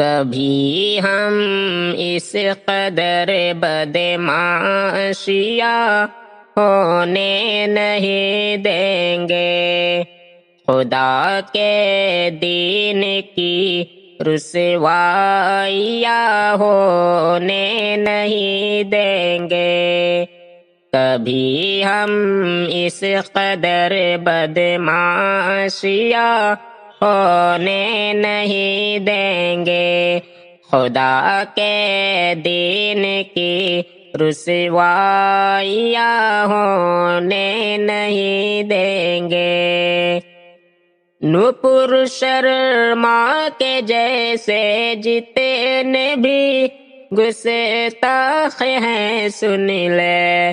کبھی ہم اس قدر بدمعاشیاں ہونے نہیں دیں گے، خدا کے دین کی رسوائیاں ہونے نہیں دیں گے، کبھی ہم اس قدر بدمعاشیاں ہونے نہیں دیں گے، خدا کے دین کی رسوائیاں ہونے نہیں دیں گے۔ نپور شرما کے جیسے جتنے بھی گستاخ ہیں سن لے،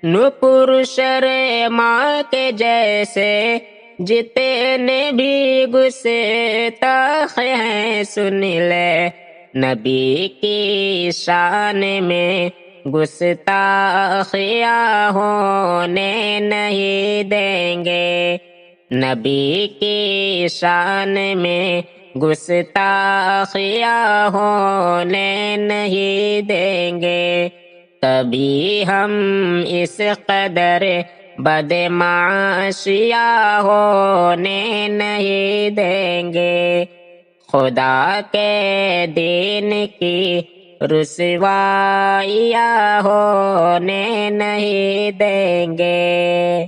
نپور شرما کے جیسے جتنے بھی گستاخ ہیں سن لے، نبی کی شان میں گستاخیاں ہونے نہیں دیں گے، نبی کی شان میں گستاخیاں ہونے نہیں دیں گے، کبھی ہم اس قدر بدمعاشیاں ہونے نہیں دیں گے، خدا کے دین کی رسوائیاں ہونے نہیں دیں گے۔